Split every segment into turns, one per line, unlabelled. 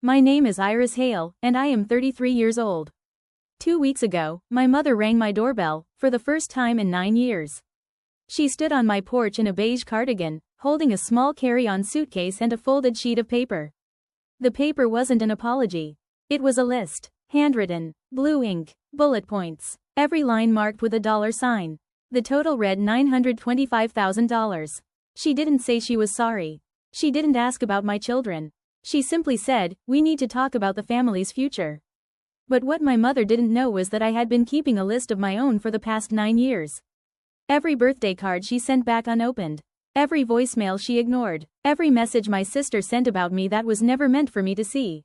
My name is Iris Hale, and I am 33 years old. 2 weeks ago, my mother rang my doorbell, for the first time in 9 years. She stood on my porch in a beige cardigan, holding a small carry-on suitcase and a folded sheet of paper. The paper wasn't an apology. It was a list. Handwritten. Blue ink. Bullet points. Every line marked with a dollar sign. The total read $925,000. She didn't say she was sorry. She didn't ask about my children. She simply said, "We need to talk about the family's future." But what my mother didn't know was that I had been keeping a list of my own for the past 9 years. Every birthday card she sent back unopened. Every voicemail she ignored. Every message my sister sent about me that was never meant for me to see.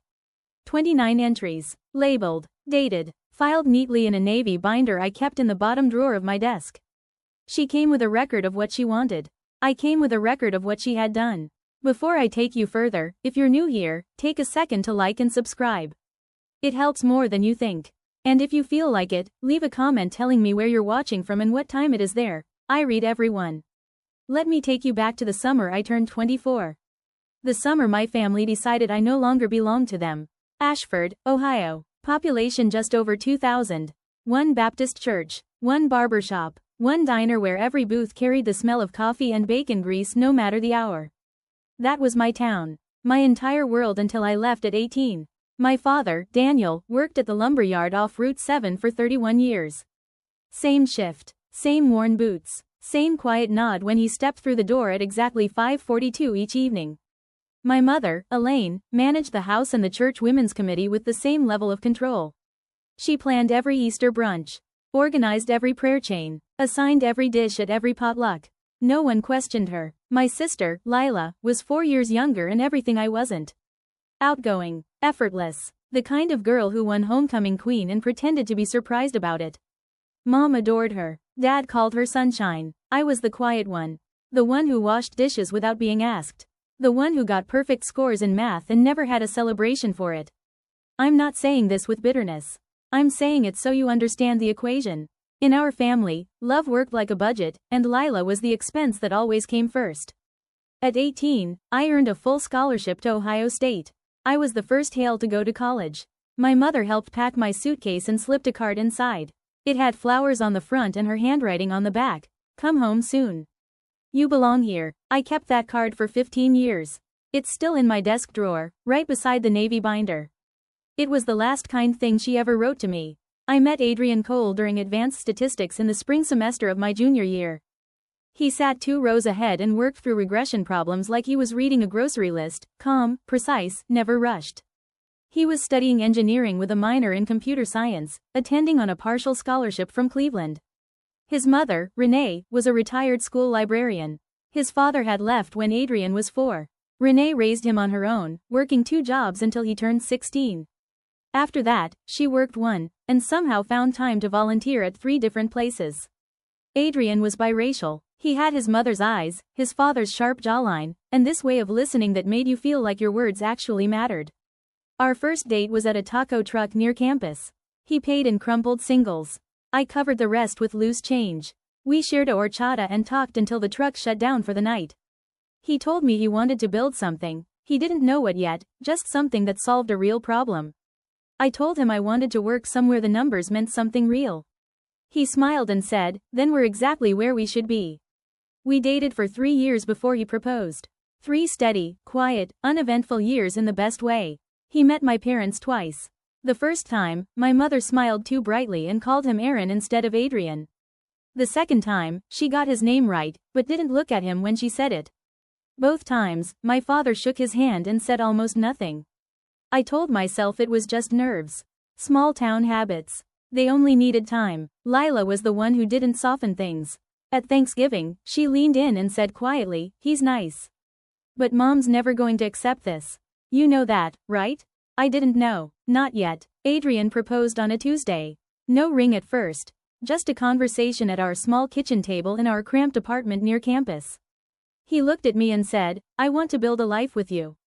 29 entries. Labeled. Dated. Filed neatly in a navy binder I kept in the bottom drawer of my desk. She came with a record of what she wanted. I came with a record of what she had done. Before I take you further, if you're new here, take a second to like and subscribe. It helps more than you think. And if you feel like it, leave a comment telling me where you're watching from and what time it is there. I read every one. Let me take you back to the summer I turned 24. The summer my family decided I no longer belonged to them. Ashford, Ohio. Population just over 2,000. One Baptist church. One barber shop. One diner where every booth carried the smell of coffee and bacon grease no matter the hour. That was my town. My entire world until I left at 18. My father, Daniel, worked at the lumberyard off Route 7 for 31 years. Same shift. Same worn boots. Same quiet nod when he stepped through the door at exactly 5:42 each evening. My mother, Elaine, managed the house and the church women's committee with the same level of control. She planned every Easter brunch. Organized every prayer chain. Assigned every dish at every potluck. No one questioned her. My sister, Lila, was 4 years younger and everything I wasn't. Outgoing. Effortless. The kind of girl who won homecoming queen and pretended to be surprised about it. Mom adored her. Dad called her sunshine. I was the quiet one. The one who washed dishes without being asked. The one who got perfect scores in math and never had a celebration for it. I'm not saying this with bitterness. I'm saying it so you understand the equation. In our family, love worked like a budget, and Lila was the expense that always came first. At 18, I earned a full scholarship to Ohio State. I was the first Hale to go to college. My mother helped pack my suitcase and slipped a card inside. It had flowers on the front and her handwriting on the back. "Come home soon. You belong here." I kept that card for 15 years. It's still in my desk drawer, right beside the navy binder. It was the last kind thing she ever wrote to me. I met Adrian Cole during advanced statistics in the spring semester of my junior year. He sat 2 rows ahead and worked through regression problems like he was reading a grocery list, calm, precise, never rushed. He was studying engineering with a minor in computer science, attending on a partial scholarship from Cleveland. His mother, Renee, was a retired school librarian. His father had left when Adrian was 4. Renee raised him on her own, working 2 jobs until he turned 16. After that, she worked 1, and somehow found time to volunteer at 3 different places. Adrian was biracial. He had his mother's eyes, his father's sharp jawline, and this way of listening that made you feel like your words actually mattered. Our first date was at a taco truck near campus. He paid in crumpled singles. I covered the rest with loose change. We shared a horchata and talked until the truck shut down for the night. He told me he wanted to build something. He didn't know what yet, just something that solved a real problem. I told him I wanted to work somewhere the numbers meant something real. He smiled and said, "Then we're exactly where we should be." We dated for 3 years before he proposed. 3 steady, quiet, uneventful years in the best way. He met my parents twice. The first time, my mother smiled too brightly and called him Aaron instead of Adrian. The second time, she got his name right, but didn't look at him when she said it. Both times, my father shook his hand and said almost nothing. I told myself it was just nerves. Small town habits. They only needed time. Lila was the one who didn't soften things. At Thanksgiving, she leaned in and said quietly, "He's nice. But Mom's never going to accept this. You know that, right?" I didn't know. Not yet. Adrian proposed on a Tuesday. No ring at first. Just a conversation at our small kitchen table in our cramped apartment near campus. He looked at me and said, "I want to build a life with you.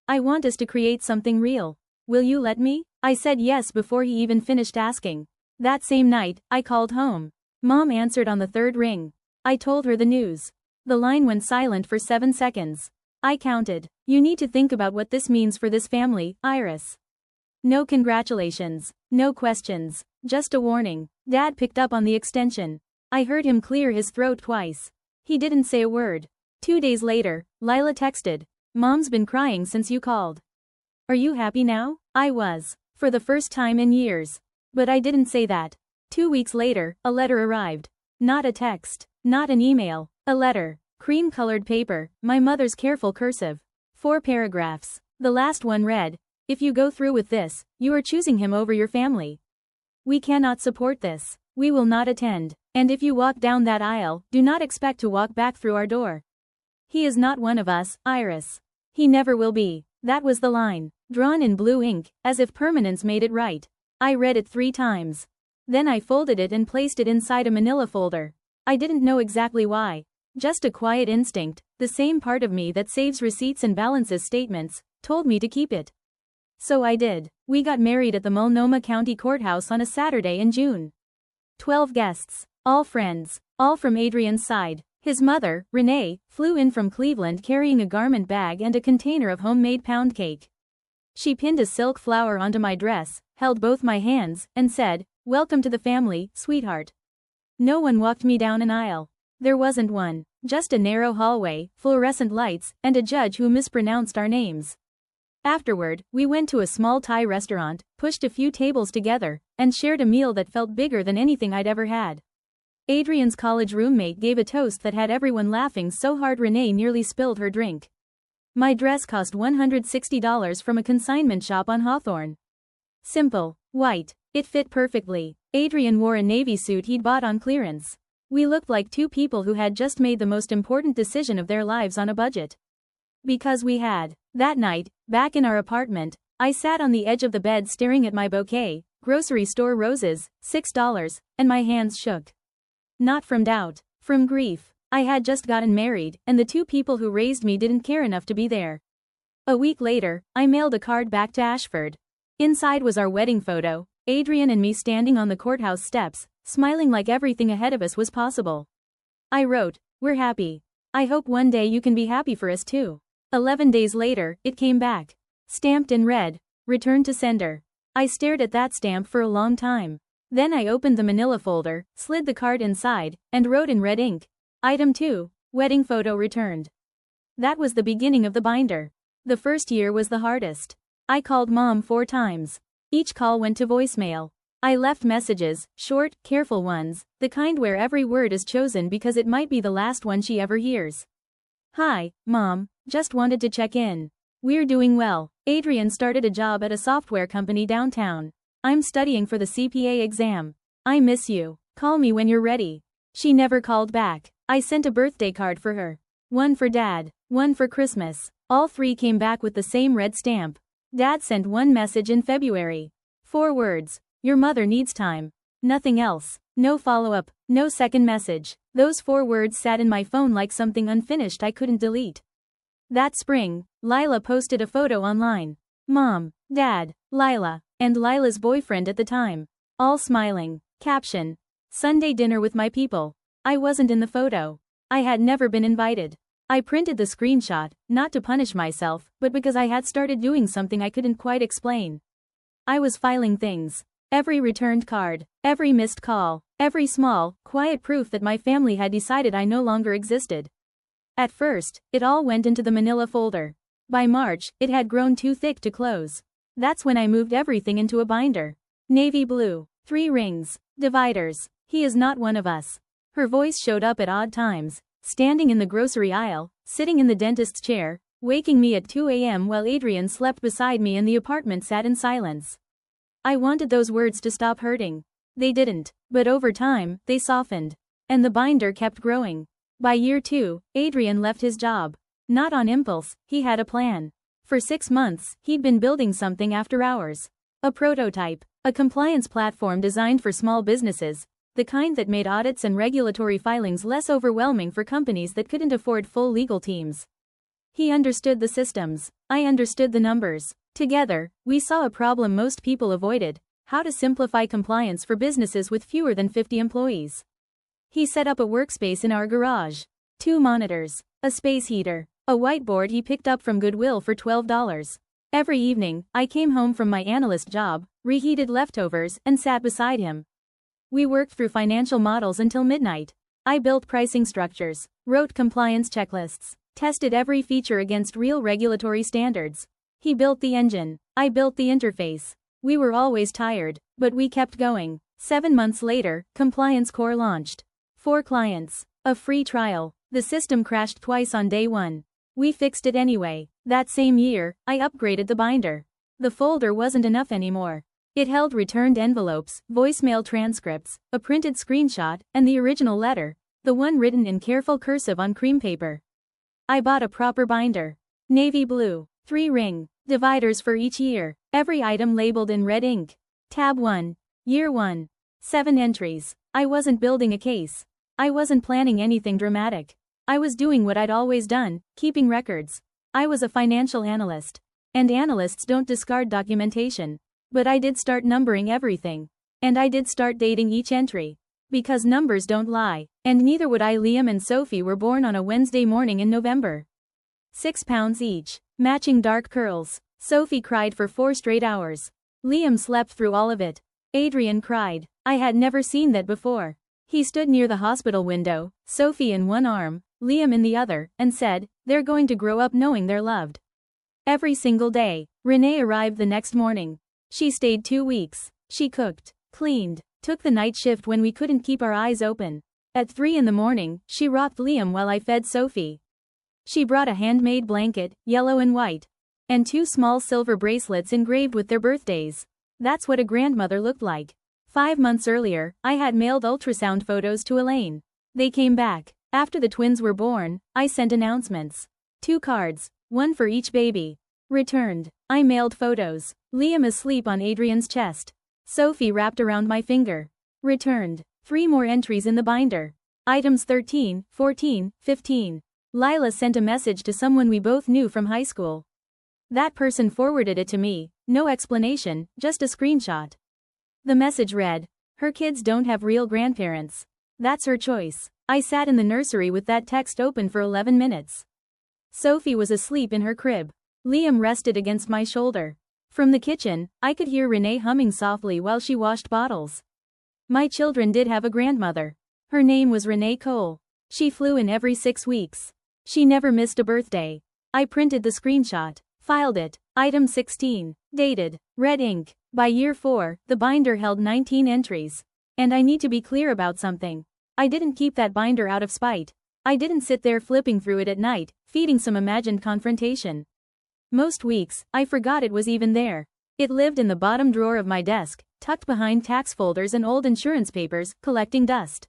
I want us to create something real. Will you let me?" I said yes before he even finished asking. That same night, I called home. Mom answered on the 3rd ring. I told her the news. The line went silent for 7 seconds. I counted. You need to think about what this means for this family, Iris. No congratulations. No questions. Just a warning. Dad picked up on the extension. I heard him clear his throat twice. He didn't say a word. 2 days later, Lila texted. Mom's been crying since you called. Are you happy now? I was. For the first time in years. But I didn't say that. 2 weeks later, a letter arrived. Not a text. Not an email. A letter. Cream-colored paper, my mother's careful cursive. 4 paragraphs. The last one read, if you go through with this, you are choosing him over your family. We cannot support this. We will not attend. And if you walk down that aisle, do not expect to walk back through our door. He is not one of us, Iris. He never will be. That was the line, drawn in blue ink, as if permanence made it right. I read it 3 times. Then I folded it and placed it inside a manila folder. I didn't know exactly why. Just a quiet instinct, the same part of me that saves receipts and balances statements, told me to keep it. So I did. We got married at the Multnomah County Courthouse on a Saturday in June. 12 guests. All friends. All from Adrian's side. His mother, Renee, flew in from Cleveland carrying a garment bag and a container of homemade pound cake. She pinned a silk flower onto my dress, held both my hands, and said, "Welcome to the family, sweetheart." No one walked me down an aisle. There wasn't one. Just a narrow hallway, fluorescent lights, and a judge who mispronounced our names. Afterward, we went to a small Thai restaurant, pushed a few tables together, and shared a meal that felt bigger than anything I'd ever had. Adrian's college roommate gave a toast that had everyone laughing so hard Renee nearly spilled her drink. My dress cost $160 from a consignment shop on Hawthorne. Simple, white, it fit perfectly. Adrian wore a navy suit he'd bought on clearance. We looked like 2 people who had just made the most important decision of their lives on a budget. Because we had. That night, back in our apartment, I sat on the edge of the bed staring at my bouquet, grocery store roses, $6, and my hands shook. Not from doubt, from grief. I had just gotten married, and the 2 people who raised me didn't care enough to be there. A week later, I mailed a card back to Ashford. Inside was our wedding photo, Adrian and me standing on the courthouse steps, smiling like everything ahead of us was possible. I wrote, "We're happy. I hope one day you can be happy for us too." 11 days later, it came back. Stamped in red. Returned to sender. I stared at that stamp for a long time. Then I opened the manila folder, slid the card inside, and wrote in red ink, "Item 2, wedding photo returned." That was the beginning of the binder. The first year was the hardest. I called Mom 4 times. Each call went to voicemail. I left messages, short, careful ones, the kind where every word is chosen because it might be the last one she ever hears. "Hi, Mom, just wanted to check in. We're doing well. Adrian started a job at a software company downtown. I'm studying for the CPA exam. I miss you. Call me when you're ready." She never called back. I sent a birthday card for her. One for Dad, one for Christmas. All 3 came back with the same red stamp. Dad sent one message in February. 4 words. "Your mother needs time." Nothing else. No follow-up, no second message. Those 4 words sat in my phone like something unfinished I couldn't delete. That spring, Lila posted a photo online. Mom, Dad, Lila, and Lila's boyfriend at the time. All smiling. Caption. "Sunday dinner with my people." I wasn't in the photo. I had never been invited. I printed the screenshot, not to punish myself, but because I had started doing something I couldn't quite explain. I was filing things. Every returned card, every missed call, every small, quiet proof that my family had decided I no longer existed. At first, it all went into the manila folder. By March, it had grown too thick to close. That's when I moved everything into a binder. Navy blue, 3 rings, dividers. "He is not one of us." Her voice showed up at odd times, standing in the grocery aisle, sitting in the dentist's chair, waking me at 2 a.m. while Adrian slept beside me and the apartment sat in silence. I wanted those words to stop hurting. They didn't, but over time, they softened. And the binder kept growing. By year 2, Adrian left his job. Not on impulse, he had a plan. For 6 months, he'd been building something after hours. A prototype. A compliance platform designed for small businesses, the kind that made audits and regulatory filings less overwhelming for companies that couldn't afford full legal teams. He understood the systems. I understood the numbers. Together, we saw a problem most people avoided: how to simplify compliance for businesses with fewer than 50 employees. He set up a workspace in our garage. 2 monitors, a space heater, A whiteboard he picked up from Goodwill for $12. Every evening, I came home from my analyst job, reheated leftovers, and sat beside him. We worked through financial models until midnight. I built pricing structures, wrote compliance checklists, tested every feature against real regulatory standards. He built the engine. I built the interface. We were always tired, but we kept going. 7 months later, Compliance Core launched. 4 clients. A free trial. The system crashed twice on day 1. We fixed it anyway. That same year, I upgraded the binder. The folder wasn't enough anymore. It held returned envelopes, voicemail transcripts, a printed screenshot, and the original letter, the one written in careful cursive on cream paper. I bought a proper binder. Navy blue. 3 ring dividers for each year. Every item labeled in red ink. Tab 1. Year 1. 7 entries. I wasn't building a case. I wasn't planning anything dramatic. I was doing what I'd always done, keeping records. I was a financial analyst. And analysts don't discard documentation. But I did start numbering everything. And I did start dating each entry. Because numbers don't lie. And neither would I. Liam and Sophie were born on a Wednesday morning in November. 6 pounds each. Matching dark curls. Sophie cried for 4 straight hours. Liam slept through all of it. Adrian cried. I had never seen that before. He stood near the hospital window, Sophie in one arm, Liam in the other, and said, they're going to grow up knowing they're loved. Every single day. Renee arrived the next morning. She stayed 2 weeks. She cooked, cleaned, took the night shift when we couldn't keep our eyes open. At 3 in the morning, she rocked Liam while I fed Sophie. She brought a handmade blanket, yellow and white. And 2 small silver bracelets engraved with their birthdays. That's what a grandmother looked like. 5 months earlier, I had mailed ultrasound photos to Elaine. They came back. After the twins were born, I sent announcements. 2 cards, 1 for each baby. Returned. I mailed photos. Liam asleep on Adrian's chest. Sophie wrapped around my finger. Returned. 3 more entries in the binder. Items 13, 14, 15. Lila sent a message to someone we both knew from high school. That person forwarded it to me, no explanation, just a screenshot. The message read, her kids don't have real grandparents. That's her choice. I sat in the nursery with that text open for 11 minutes. Sophie was asleep in her crib. Liam rested against my shoulder. From the kitchen, I could hear Renee humming softly while she washed bottles. My children did have a grandmother. Her name was Renee Cole. She flew in every 6 weeks. She never missed a birthday. I printed the screenshot, filed it. Item 16. Dated. Red ink. By year 4, the binder held 19 entries. And I need to be clear about something. I didn't keep that binder out of spite. I didn't sit there flipping through it at night, feeding some imagined confrontation. Most weeks, I forgot it was even there. It lived in the bottom drawer of my desk, tucked behind tax folders and old insurance papers, collecting dust.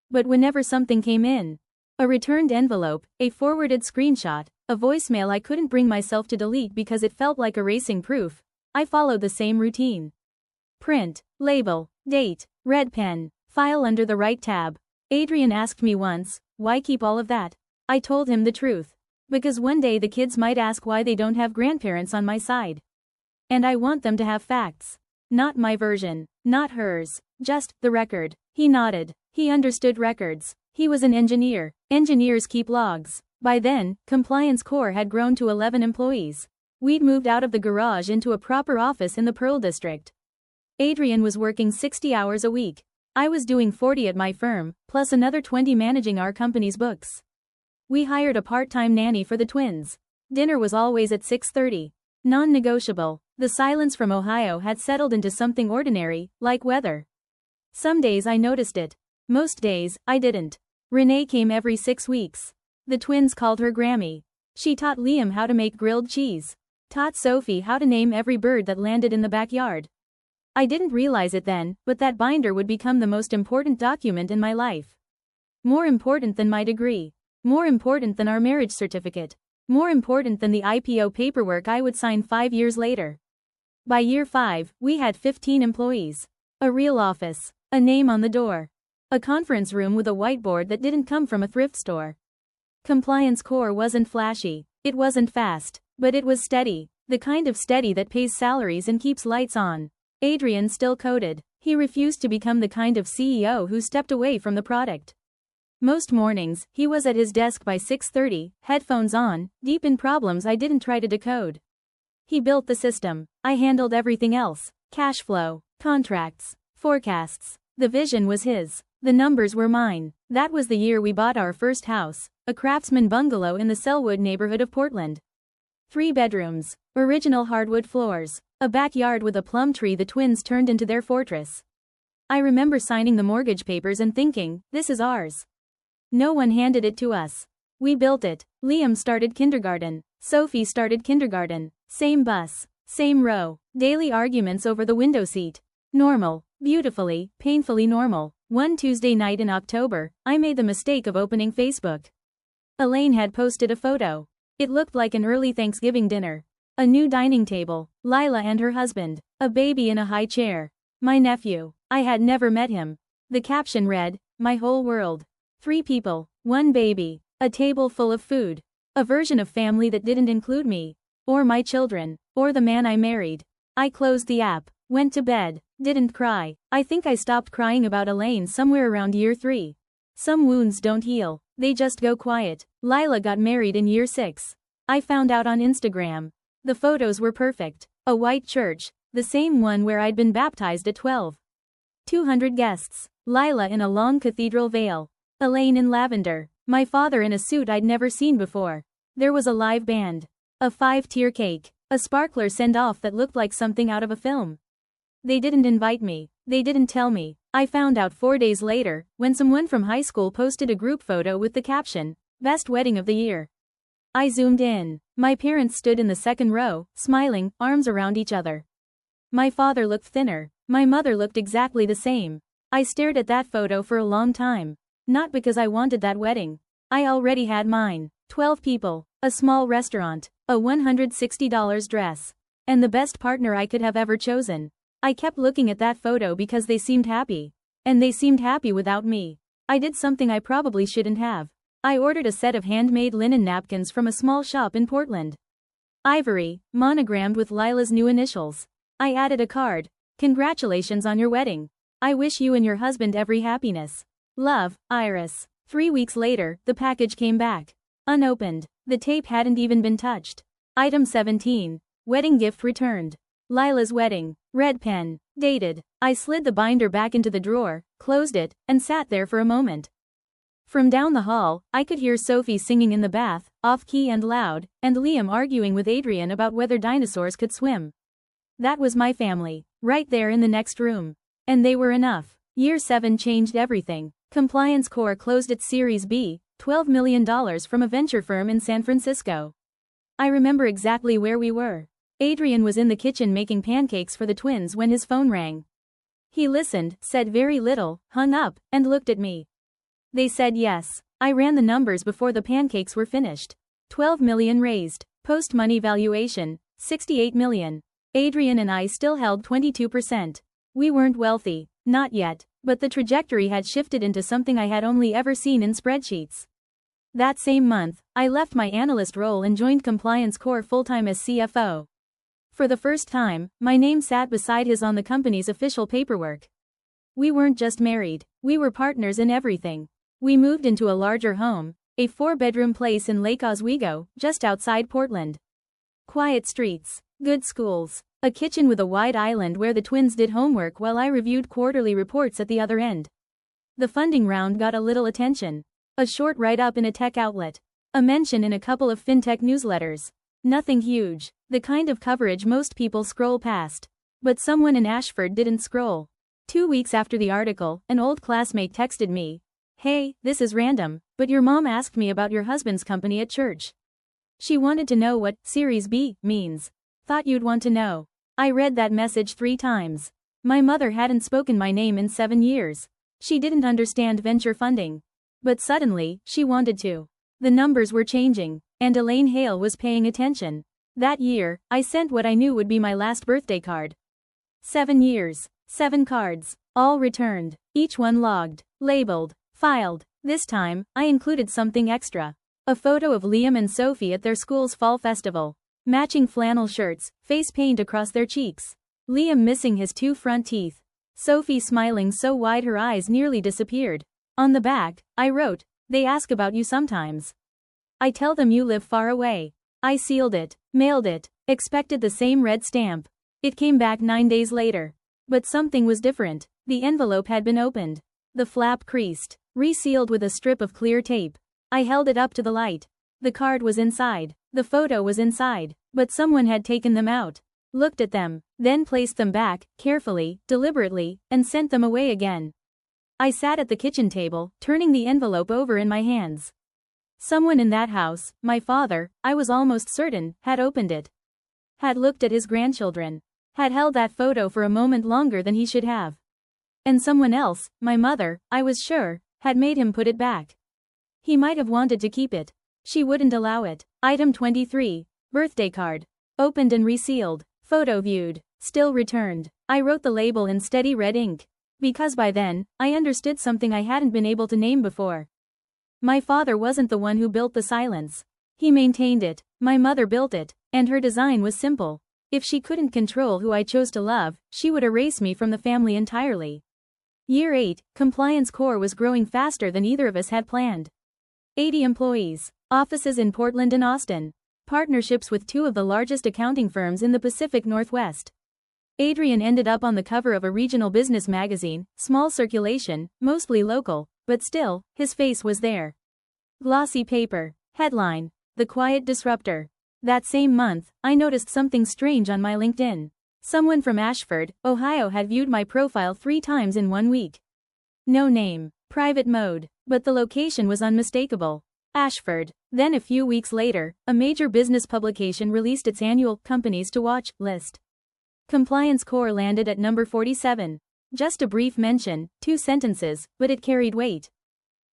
But whenever something came in, a returned envelope, a forwarded screenshot, a voicemail I couldn't bring myself to delete because it felt like erasing proof, I followed the same routine. Print, label, date, red pen, file under the right tab. Adrian asked me once, why keep all of that? I told him the truth. Because one day the kids might ask why they don't have grandparents on my side. And I want them to have facts. Not my version, not hers, just the record. He nodded. He understood records. He was an engineer. Engineers keep logs. By then, Compliance Core had grown to 11 employees. We'd moved out of the garage into a proper office in the Pearl District. Adrian was working 60 hours a week. I was doing 40 at my firm, plus another 20 managing our company's books. We hired a part-time nanny for the twins. Dinner was always at 6:30. Non-negotiable. The silence from Ohio had settled into something ordinary, like weather. Some days I noticed it. Most days, I didn't. Renee came every 6 weeks. The twins called her Grammy. She taught Liam how to make grilled cheese. Taught Sophie how to name every bird that landed in the backyard. I didn't realize it then, but that binder would become the most important document in my life. More important than my degree. More important than our marriage certificate. More important than the IPO paperwork I would sign 5 years later. By year 5, we had 15 employees. A real office. A name on the door. A conference room with a whiteboard that didn't come from a thrift store. Compliance Core wasn't flashy. It wasn't fast. But it was steady. The kind of steady that pays salaries and keeps lights on. Adrian still coded. He refused to become the kind of CEO who stepped away from the product. Most mornings, he was at his desk by 6:30, headphones on, deep in problems I didn't try to decode. He built the system. I handled everything else. Cash flow, contracts, forecasts. The vision was his. The numbers were mine. That was the year we bought our first house, a craftsman bungalow in the Selwood neighborhood of Portland. 3 bedrooms, original hardwood floors, a backyard with a plum tree the twins turned into their fortress. I remember signing the mortgage papers and thinking, this is ours. No one handed it to us. We built it. Liam started kindergarten. Sophie started kindergarten. Same bus. Same row. Daily arguments over the window seat. Normal. Beautifully, painfully normal. One Tuesday night in October, I made the mistake of opening Facebook. Elaine had posted a photo. It looked like an early Thanksgiving dinner. A new dining table. Lila and her husband. A baby in a high chair. My nephew. I had never met him. The caption read, "My whole world. 3 people, 1 baby, a table full of food. A version of family that didn't include me, or my children, or the man I married." I closed the app, went to bed, didn't cry. I think I stopped crying about Elaine somewhere around year 3. Some wounds don't heal, they just go quiet. Lila got married in year 6. I found out on Instagram. The photos were perfect. A white church, the same one where I'd been baptized at 12. 200 guests. Lila in a long cathedral veil. Elaine in lavender. My father in a suit I'd never seen before. There was a live band. A 5-tier cake. A sparkler send-off that looked like something out of a film. They didn't invite me. They didn't tell me. I found out 4 days later, when someone from high school posted a group photo with the caption, "Best wedding of the year." I zoomed in. My parents stood in the second row, smiling, arms around each other. My father looked thinner. My mother looked exactly the same. I stared at that photo for a long time. Not because I wanted that wedding. I already had mine. 12 people, a small restaurant, a $160 dress, and the best partner I could have ever chosen. I kept looking at that photo because they seemed happy. And they seemed happy without me. I did something I probably shouldn't have. I ordered a set of handmade linen napkins from a small shop in Portland. Ivory, monogrammed with Lila's new initials. I added a card. "Congratulations on your wedding. I wish you and your husband every happiness. Love, Iris." 3 weeks later, the package came back. Unopened. The tape hadn't even been touched. Item 17. Wedding gift returned. Lila's wedding. Red pen. Dated. I slid the binder back into the drawer, closed it, and sat there for a moment. From down the hall, I could hear Sophie singing in the bath, off-key and loud, and Liam arguing with Adrian about whether dinosaurs could swim. That was my family, right there in the next room. And they were enough. Year 7 changed everything. Compliance Corps closed its Series B, $12 million from a venture firm in San Francisco. I remember exactly where we were. Adrian was in the kitchen making pancakes for the twins when his phone rang. He listened, said very little, hung up, and looked at me. They said yes. I ran the numbers before the pancakes were finished. 12 million raised. Post-money valuation, 68 million. Adrian and I still held 22%. We weren't wealthy, not yet, but the trajectory had shifted into something I had only ever seen in spreadsheets. That same month, I left my analyst role and joined Compliance Corps full-time as CFO. For the first time, my name sat beside his on the company's official paperwork. We weren't just married, we were partners in everything. We moved into a larger home, a 4-bedroom place in Lake Oswego, just outside Portland. Quiet streets, good schools, a kitchen with a wide island where the twins did homework while I reviewed quarterly reports at the other end. The funding round got a little attention. A short write-up in a tech outlet. A mention in a couple of fintech newsletters. Nothing huge, the kind of coverage most people scroll past. But someone in Ashford didn't scroll. 2 weeks after the article, an old classmate texted me, "Hey, this is random, but your mom asked me about your husband's company at church. She wanted to know what Series B means. Thought you'd want to know." I read that message 3 times. My mother hadn't spoken my name in 7 years. She didn't understand venture funding. But suddenly, she wanted to. The numbers were changing, and Elaine Hale was paying attention. That year, I sent what I knew would be my last birthday card. 7 years, 7 cards, all returned, each one logged, labeled, filed. This time, I included something extra. A photo of Liam and Sophie at their school's fall festival. Matching flannel shirts, face paint across their cheeks. Liam missing his 2 front teeth. Sophie smiling so wide her eyes nearly disappeared. On the back, I wrote, They ask about you sometimes. I tell them you live far away. I sealed it, mailed it, expected the same red stamp. It came back 9 days later. But something was different. The envelope had been opened. The flap creased, resealed with a strip of clear tape. I held it up to the light. The card was inside. The photo was inside. But someone had taken them out. Looked at them, then placed them back, carefully, deliberately, and sent them away again. I sat at the kitchen table, turning the envelope over in my hands. Someone in that house, my father, I was almost certain, had opened it. Had looked at his grandchildren. Had held that photo for a moment longer than he should have. And someone else, my mother, I was sure, had made him put it back. He might have wanted to keep it. She wouldn't allow it. Item 23. Birthday card. Opened and resealed. Photo viewed. Still returned. I wrote the label in steady red ink. Because by then, I understood something I hadn't been able to name before. My father wasn't the one who built the silence. He maintained it. My mother built it. And her design was simple. If she couldn't control who I chose to love, she would erase me from the family entirely. Year 8, Compliance Core was growing faster than either of us had planned. 80 employees. Offices in Portland and Austin. Partnerships with 2 of the largest accounting firms in the Pacific Northwest. Adrian ended up on the cover of a regional business magazine, small circulation, mostly local, but still, his face was there. Glossy paper. Headline: The Quiet Disruptor. That same month, I noticed something strange on my LinkedIn. Someone from Ashford, Ohio had viewed my profile 3 times in 1 week. No name. Private mode. But the location was unmistakable. Ashford. Then a few weeks later, a major business publication released its annual Companies to Watch list. Compliance Core landed at number 47. Just a brief mention, 2 sentences, but it carried weight.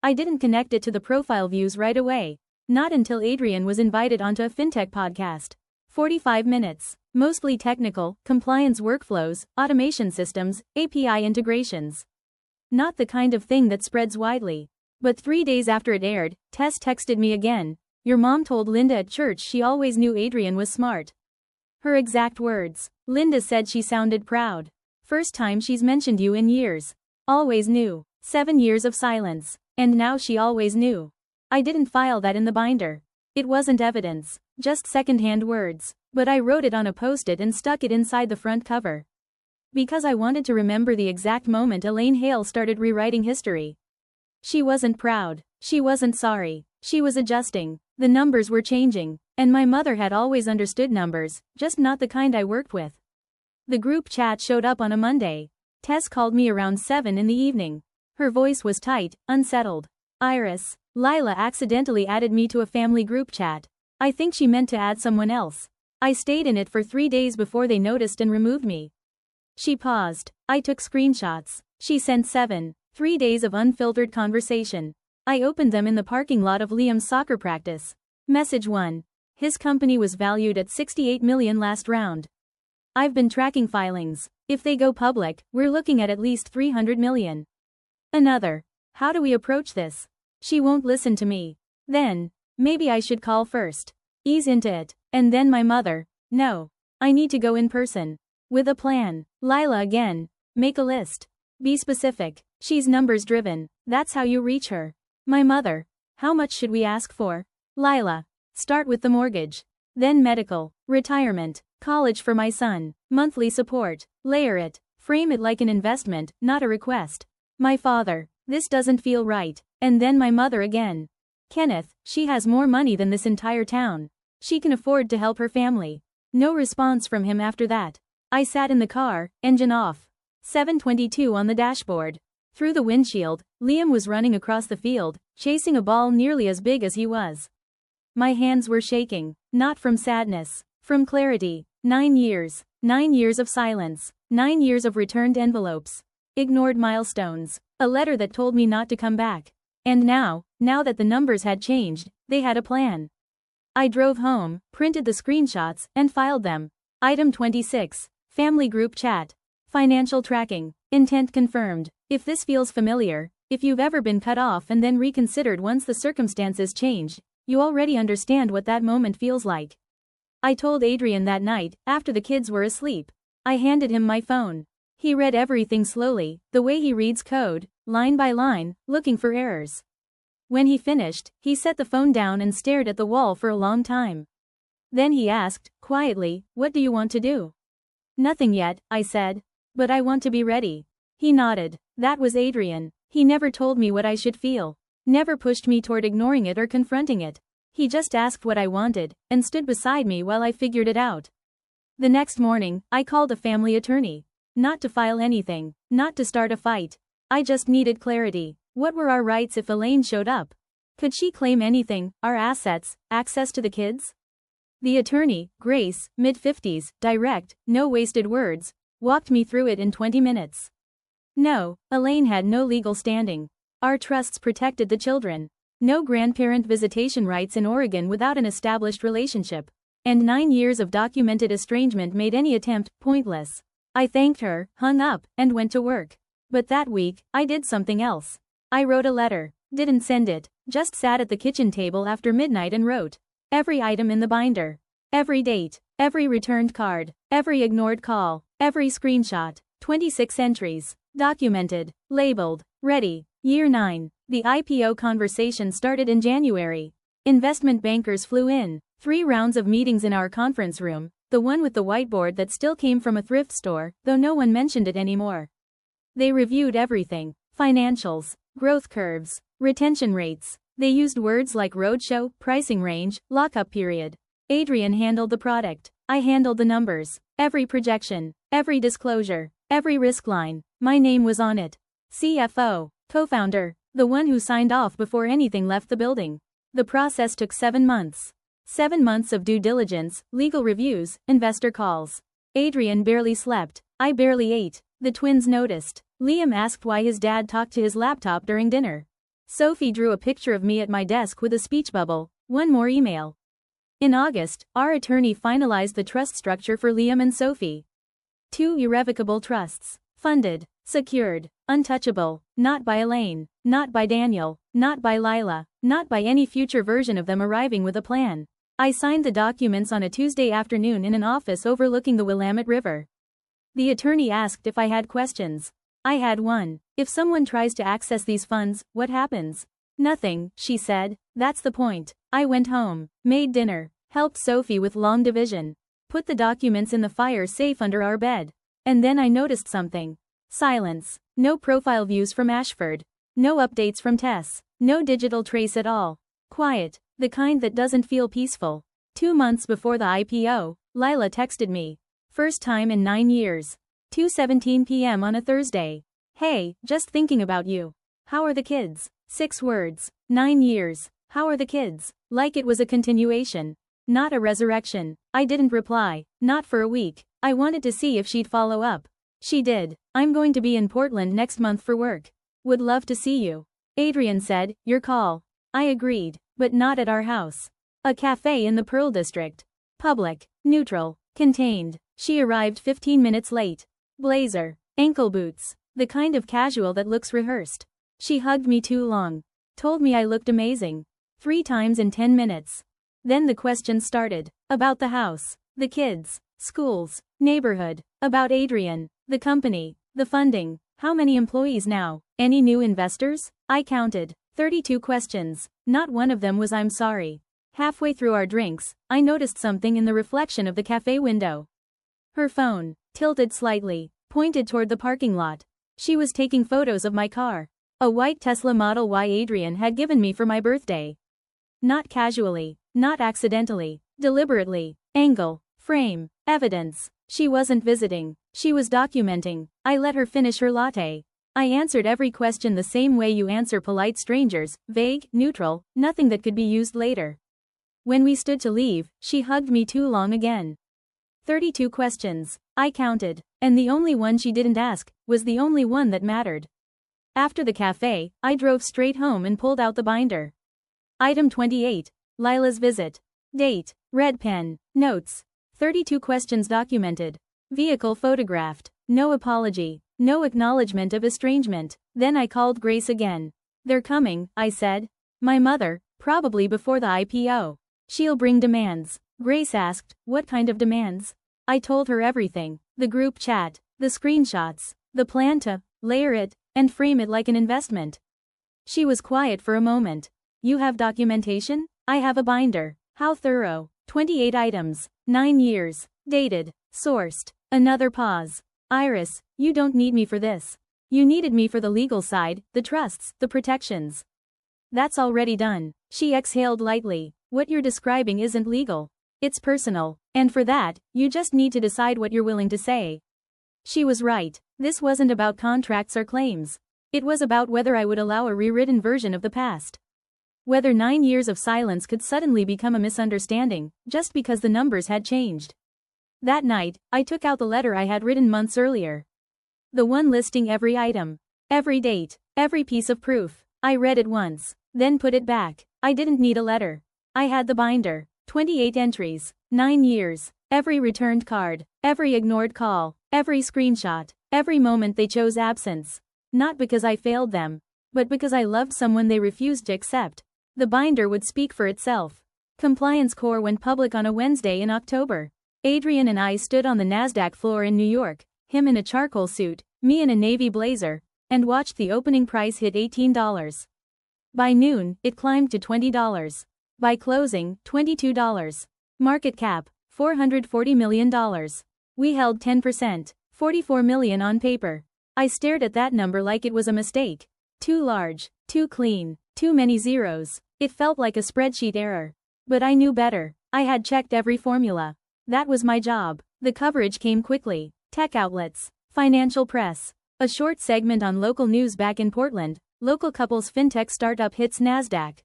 I didn't connect it to the profile views right away. Not until Adrian was invited onto a fintech podcast. 45 minutes. Mostly technical, compliance workflows, automation systems, API integrations. Not the kind of thing that spreads widely. But 3 days after it aired, Tess texted me again. Your mom told Linda at church she always knew Adrian was smart. Her exact words. Linda said she sounded proud. First time she's mentioned you in years. Always knew. 7 years of silence. And now she always knew. I didn't file that in the binder. It wasn't evidence, just second-hand words, but I wrote it on a post-it and stuck it inside the front cover. Because I wanted to remember the exact moment Elaine Hale started rewriting history. She wasn't proud. She wasn't sorry. She was adjusting. The numbers were changing. And my mother had always understood numbers, just not the kind I worked with. The group chat showed up on a Monday. Tess called me around 7 in the evening. Her voice was tight, unsettled. Iris. Lila accidentally added me to a family group chat. I think she meant to add someone else. I stayed in it for 3 days before they noticed and removed me. She paused. I took screenshots. She sent 7. 3 days of unfiltered conversation. I opened them in the parking lot of Liam's soccer practice. Message 1. His company was valued at $68 million last round. I've been tracking filings. If they go public, we're looking at least $300 million. Another. How do we approach this? She won't listen to me. Then, maybe I should call first. Ease into it. And then my mother. No. I need to go in person. With a plan. Lila again. Make a list. Be specific. She's numbers driven. That's how you reach her. My mother. How much should we ask for? Lila. Start with the mortgage. Then medical. Retirement. College for my son. Monthly support. Layer it. Frame it like an investment, not a request. My father. This doesn't feel right. And then my mother again. Kenneth, she has more money than this entire town. She can afford to help her family. No response from him after that. I sat in the car, engine off. 7:22 on the dashboard. Through the windshield, Liam was running across the field, chasing a ball nearly as big as he was. My hands were shaking, not from sadness, from clarity. 9 years. 9 years of silence. 9 years of returned envelopes. Ignored milestones. A letter that told me not to come back. And now that the numbers had changed, they had a plan. I drove home, printed the screenshots, and filed them. Item 26. Family group chat. Financial tracking. Intent confirmed. If this feels familiar, if you've ever been cut off and then reconsidered once the circumstances changed, you already understand what that moment feels like. I told Adrian that night, after the kids were asleep. I handed him my phone. He read everything slowly, the way he reads code, line by line, looking for errors. When he finished, he set the phone down and stared at the wall for a long time. Then he asked, quietly, "What do you want to do?" "Nothing yet," I said. "But I want to be ready." He nodded. That was Adrian. He never told me what I should feel. Never pushed me toward ignoring it or confronting it. He just asked what I wanted, and stood beside me while I figured it out. The next morning, I called a family attorney. Not to file anything, not to start a fight. I just needed clarity. What were our rights if Elaine showed up? Could she claim anything, our assets, access to the kids? The attorney, Grace, mid-50s, direct, no wasted words, walked me through it in 20 minutes. No, Elaine had no legal standing. Our trusts protected the children. No grandparent visitation rights in Oregon without an established relationship. And 9 years of documented estrangement made any attempt pointless. I thanked her, hung up, and went to work. But that week, I did something else. I wrote a letter. Didn't send it, just sat at the kitchen table after midnight and wrote. Every item in the binder. Every date, every returned card, every ignored call, every screenshot. 26 entries. Documented, labeled, ready. Year 9. The IPO conversation started in January. Investment bankers flew in. 3 rounds of meetings in our conference room, the one with the whiteboard that still came from a thrift store, though no one mentioned it anymore. They reviewed everything. Financials, growth curves, retention rates. They used words like roadshow, pricing range, lockup period. Adrian handled the product. I handled the numbers. Every projection, every disclosure, every risk line. My name was on it. CFO, co-founder, the one who signed off before anything left the building. The process took 7 months. 7 months of due diligence, legal reviews, investor calls. Adrian barely slept. I barely ate. The twins noticed. Liam asked why his dad talked to his laptop during dinner. Sophie drew a picture of me at my desk with a speech bubble. One more email. In August, our attorney finalized the trust structure for Liam and Sophie. 2 irrevocable trusts. Funded, secured, untouchable, not by Elaine, not by Daniel, not by Lila, not by any future version of them arriving with a plan. I signed the documents on a Tuesday afternoon in an office overlooking the Willamette River. The attorney asked if I had questions. I had one. If someone tries to access these funds, what happens? Nothing, she said. That's the point. I went home, made dinner, helped Sophie with long division, put the documents in the fire safe under our bed. And then I noticed something. Silence. No profile views from Ashford. No updates from Tess. No digital trace at all. Quiet. The kind that doesn't feel peaceful. 2 months before the IPO, Lila texted me. First time in 9 years. 2:17 p.m. on a Thursday. Hey, just thinking about you. How are the kids? 6 words. 9 years. How are the kids? Like it was a continuation. Not a resurrection. I didn't reply. Not for a week. I wanted to see if she'd follow up. She did. I'm going to be in Portland next month for work. Would love to see you. Adrian said, your call. I agreed. But not at our house. A cafe in the Pearl District. Public. Neutral. Contained. She arrived 15 minutes late. Blazer. Ankle boots. The kind of casual that looks rehearsed. She hugged me too long. Told me I looked amazing. 3 times in 10 minutes. Then the questions started. About the house. The kids. Schools. Neighborhood. About Adrian. The company. The funding. How many employees now? Any new investors? I counted. 32 questions. Not one of them was I'm sorry. Halfway through our drinks, I noticed something in the reflection of the cafe window. Her phone, tilted slightly, pointed toward the parking lot. She was taking photos of my car. A white Tesla Model Y Adrian had given me for my birthday. Not casually, not accidentally, deliberately. Angle, frame, evidence. She wasn't visiting. She was documenting. I let her finish her latte. I answered every question the same way you answer polite strangers, vague, neutral, nothing that could be used later. When we stood to leave, she hugged me too long again. 32 questions. I counted. And the only one she didn't ask was the only one that mattered. After the cafe, I drove straight home and pulled out the binder. Item 28. Lila's visit. Date. Red pen. Notes. 32 questions documented. Vehicle photographed. No apology. No acknowledgement of estrangement. Then I called Grace again. They're coming, I said. My mother, probably before the IPO. She'll bring demands. Grace asked, what kind of demands? I told her everything. The group chat, the screenshots, the plan to layer it and frame it like an investment. She was quiet for a moment. You have documentation? I have a binder. How thorough. 28 items. 9 years. Dated. Sourced. Another pause. Iris, you don't need me for this. You needed me for the legal side, the trusts, the protections. That's already done. She exhaled lightly. What you're describing isn't legal. It's personal. And for that, you just need to decide what you're willing to say. She was right. This wasn't about contracts or claims. It was about whether I would allow a rewritten version of the past. Whether 9 years of silence could suddenly become a misunderstanding, just because the numbers had changed. That night, I took out the letter I had written months earlier. The one listing every item, every date, every piece of proof. I read it once, then put it back. I didn't need a letter. I had the binder. 28 entries, 9 years, every returned card, every ignored call, every screenshot, every moment they chose absence. Not because I failed them, but because I loved someone they refused to accept. The binder would speak for itself. Compliance Core went public on a Wednesday in October. Adrian and I stood on the NASDAQ floor in New York, him in a charcoal suit, me in a navy blazer, and watched the opening price hit $18. By noon, it climbed to $20. By closing, $22. Market cap, $440 million. We held 10%, $44 million on paper. I stared at that number like it was a mistake. Too large, too clean, too many zeros. It felt like a spreadsheet error. But I knew better. I had checked every formula. That was my job. The coverage came quickly. Tech outlets, financial press, a short segment on local news back in Portland, local couples fintech startup hits NASDAQ.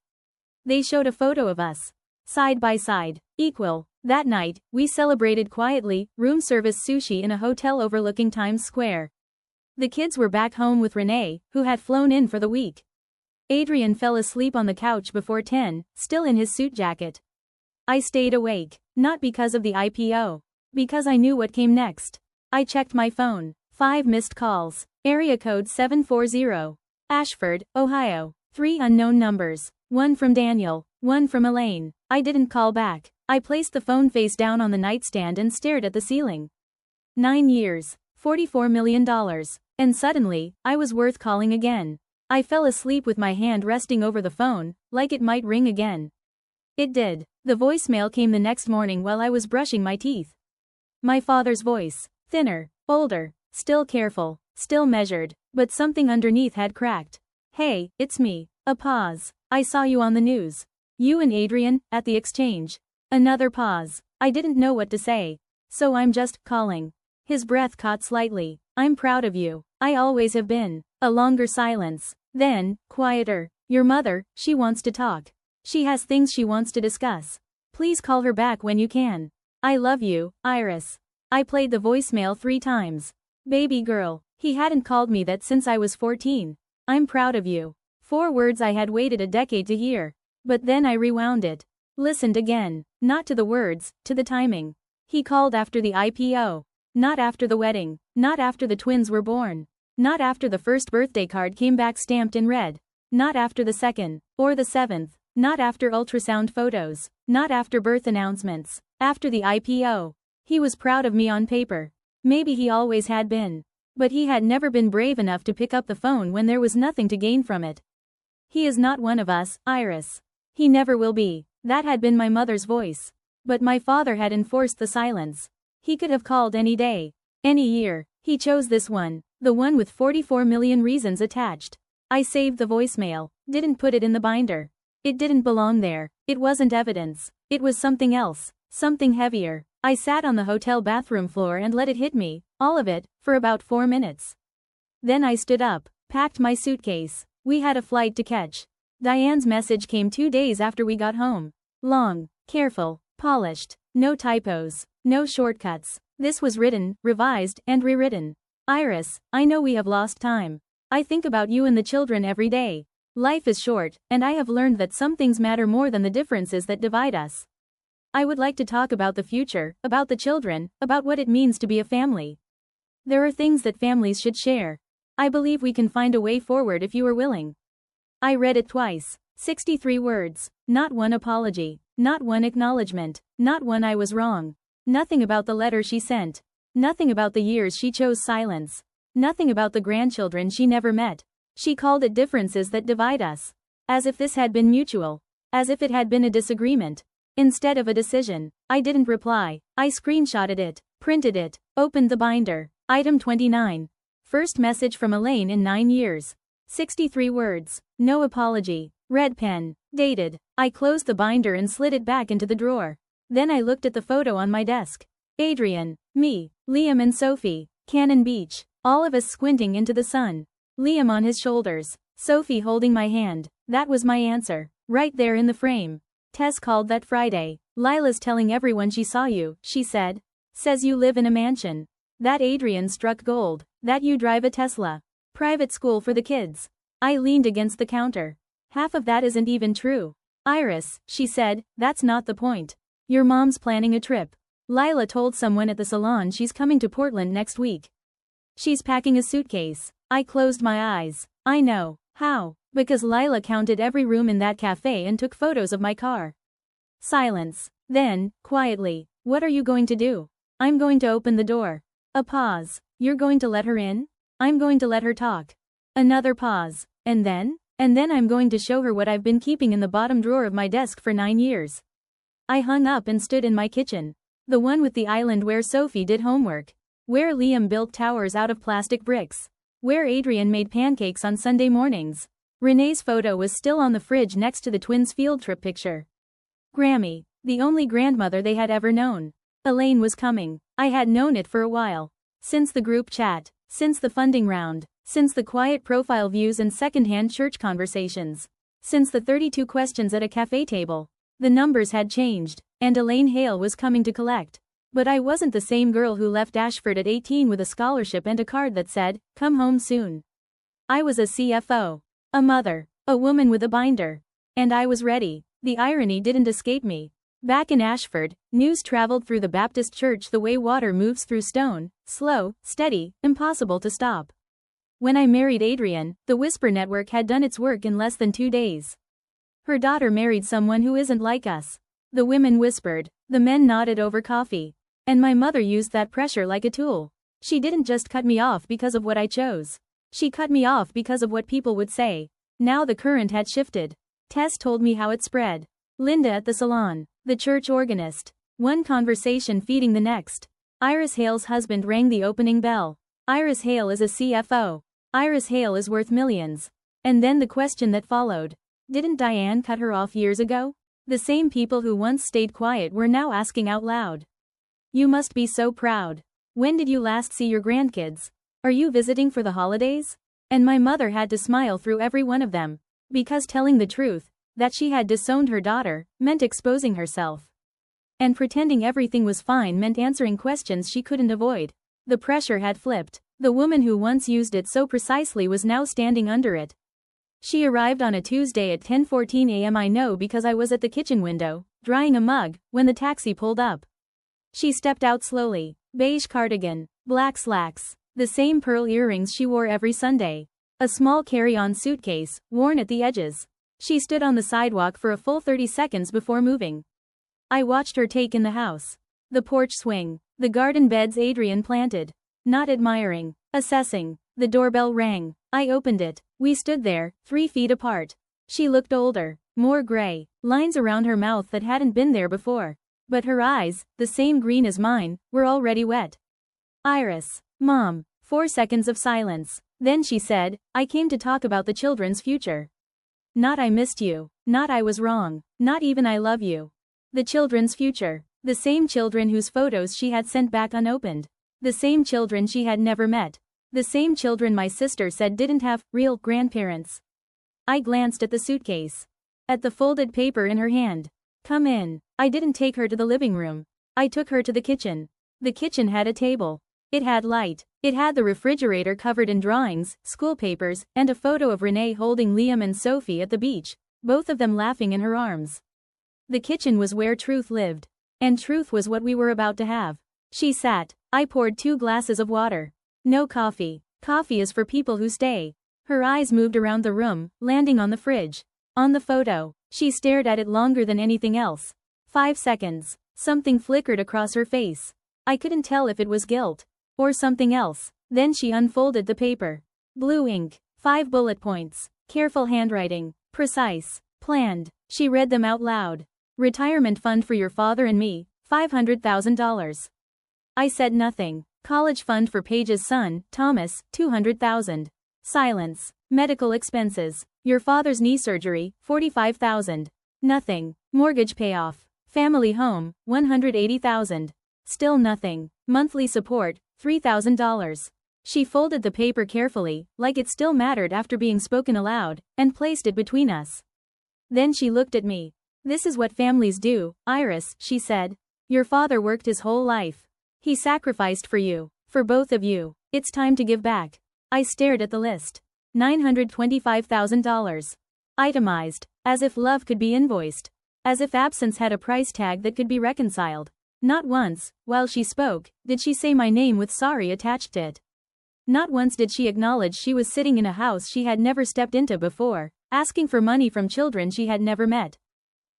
They showed a photo of us. Side by side, equal. That night, we celebrated quietly, room service sushi in a hotel overlooking Times Square. The kids were back home with Renee, who had flown in for the week. Adrian fell asleep on the couch before 10, still in his suit jacket. I stayed awake, not because of the IPO. Because I knew what came next. I checked my phone. 5 missed calls. Area code 740. Ashford, Ohio. 3 unknown numbers. 1 from Daniel, 1 from Elaine. I didn't call back. I placed the phone face down on the nightstand and stared at the ceiling. 9 years. $44 million. And suddenly, I was worth calling again. I fell asleep with my hand resting over the phone, like it might ring again. It did. The voicemail came the next morning while I was brushing my teeth. My father's voice. Thinner, older, still careful, still measured, but something underneath had cracked. Hey, it's me. A pause. I saw you on the news. You and Adrian, at the exchange. Another pause. I didn't know what to say. So I'm just calling. His breath caught slightly. I'm proud of you. I always have been. A longer silence. Then, quieter. Your mother, she wants to talk. She has things she wants to discuss. Please call her back when you can. I love you, Iris. I played the voicemail 3 times. Baby girl. He hadn't called me that since I was 14. I'm proud of you. 4 words I had waited a decade to hear. But then I rewound it. Listened again. Not to the words, to the timing. He called after the IPO. Not after the wedding. Not after the twins were born. Not after the first birthday card came back stamped in red. Not after the 2nd. Or the 7th. Not after ultrasound photos. Not after birth announcements. After the IPO. He was proud of me on paper. Maybe he always had been. But he had never been brave enough to pick up the phone when there was nothing to gain from it. He is not one of us, Iris. He never will be. That had been my mother's voice. But my father had enforced the silence. He could have called any day. Any year. He chose this one. The one with 44 million reasons attached. I saved the voicemail. Didn't put it in the binder. It didn't belong there. It wasn't evidence. It was something else. Something heavier. I sat on the hotel bathroom floor and let it hit me, all of it, for about 4 minutes. Then I stood up, packed my suitcase. We had a flight to catch. Diane's message came 2 days after we got home. Long, careful, polished, no typos, no shortcuts. This was written, revised, and rewritten. Iris, I know we have lost time. I think about you and the children every day. Life is short, and I have learned that some things matter more than the differences that divide us. I would like to talk about the future, about the children, about what it means to be a family. There are things that families should share. I believe we can find a way forward if you are willing. I read it twice. 63 words. Not one apology. Not one acknowledgement. Not one I was wrong. Nothing about the letter she sent. Nothing about the years she chose silence. Nothing about the grandchildren she never met. She called it differences that divide us. As if this had been mutual. As if it had been a disagreement. Instead of a decision. I didn't reply. I screenshotted it, printed it, opened the binder. Item 29. First message from Elaine in 9 years. 63 words. No apology. Red pen. Dated. I closed the binder and slid it back into the drawer. Then I looked at the photo on my desk. Adrian, me, Liam and Sophie, Cannon Beach, all of us squinting into the sun. Liam on his shoulders, Sophie holding my hand. That was my answer, right there in the frame. Tess called that Friday. Lila's telling everyone she saw you, she said. Says you live in a mansion. That Adrian struck gold. That you drive a Tesla. Private school for the kids. I leaned against the counter. Half of that isn't even true. Iris, she said, that's not the point. Your mom's planning a trip. Lila told someone at the salon she's coming to Portland next week. She's packing a suitcase. I closed my eyes. I know. How? Because Lila counted every room in that cafe and took photos of my car. Silence. Then, quietly, what are you going to do? I'm going to open the door. A pause. You're going to let her in? I'm going to let her talk. Another pause. And then I'm going to show her what I've been keeping in the bottom drawer of my desk for 9 years. I hung up and stood in my kitchen. The one with the island where Sophie did homework. Where Liam built towers out of plastic bricks. Where Adrian made pancakes on Sunday mornings. Renee's photo was still on the fridge next to the twins' field trip picture. Grammy, the only grandmother they had ever known. Elaine was coming. I had known it for a while. Since the group chat. Since the funding round. Since the quiet profile views and secondhand church conversations. Since the 32 questions at a cafe table. The numbers had changed, and Elaine Hale was coming to collect. But I wasn't the same girl who left Ashford at 18 with a scholarship and a card that said, "Come home soon." I was a CFO. A mother. A woman with a binder. And I was ready. The irony didn't escape me. Back in Ashford, news traveled through the Baptist church the way water moves through stone, slow, steady, impossible to stop. When I married Adrian, the Whisper Network had done its work in less than 2 days. Her daughter married someone who isn't like us. The women whispered, the men nodded over coffee. And my mother used that pressure like a tool. She didn't just cut me off because of what I chose. She cut me off because of what people would say. Now the current had shifted. Tess told me how it spread. Linda at the salon. The church organist. One conversation feeding the next. Iris Hale's husband rang the opening bell. Iris Hale is a CFO. Iris Hale is worth millions. And then the question that followed. Didn't Diane cut her off years ago? The same people who once stayed quiet were now asking out loud. You must be so proud. When did you last see your grandkids? Are you visiting for the holidays? And my mother had to smile through every one of them. Because telling the truth, that she had disowned her daughter, meant exposing herself. And pretending everything was fine meant answering questions she couldn't avoid. The pressure had flipped. The woman who once used it so precisely was now standing under it. She arrived on a Tuesday at 10:14 a.m. I know because I was at the kitchen window, drying a mug, when the taxi pulled up. She stepped out slowly. Beige cardigan, black slacks, the same pearl earrings she wore every Sunday. A small carry-on suitcase, worn at the edges. She stood on the sidewalk for a full 30 seconds before moving. I watched her take in the house. The porch swing, the garden beds Adrian planted. Not admiring, assessing. The doorbell rang. I opened it. We stood there, 3 feet apart. She looked older, more gray, lines around her mouth that hadn't been there before. But her eyes, the same green as mine, were already wet. Iris. Mom. 4 seconds of silence. Then she said, I came to talk about the children's future. Not I missed you. Not I was wrong. Not even I love you. The children's future. The same children whose photos she had sent back unopened. The same children she had never met. The same children my sister said didn't have real grandparents. I glanced at the suitcase. At the folded paper in her hand. Come in. I didn't take her to the living room. I took her to the kitchen. The kitchen had a table. It had light. It had the refrigerator covered in drawings, school papers, and a photo of Renee holding Liam and Sophie at the beach, both of them laughing in her arms. The kitchen was where truth lived. And truth was what we were about to have. She sat. I poured 2 glasses of water. No coffee. Coffee is for people who stay. Her eyes moved around the room, landing on the fridge. On the photo. She stared at it longer than anything else. 5 seconds. Something flickered across her face. I couldn't tell if it was guilt. Or something else. Then she unfolded the paper. Blue ink. 5 bullet points. Careful handwriting. Precise. Planned. She read them out loud. Retirement fund for your father and me, $500,000. I said nothing. College fund for Paige's son, Thomas, $200,000. Silence. Medical expenses. Your father's knee surgery, $45,000. Nothing. Mortgage payoff. Family home, $180,000. Still nothing. Monthly support, $3,000. She folded the paper carefully, like it still mattered after being spoken aloud, and placed it between us. Then she looked at me. This is what families do, Iris, she said. Your father worked his whole life. He sacrificed for you. For both of you. It's time to give back. I stared at the list. $925,000. Itemized. As if love could be invoiced. As if absence had a price tag that could be reconciled. Not once, while she spoke, did she say my name with sorry attached to it. Not once did she acknowledge she was sitting in a house she had never stepped into before, asking for money from children she had never met.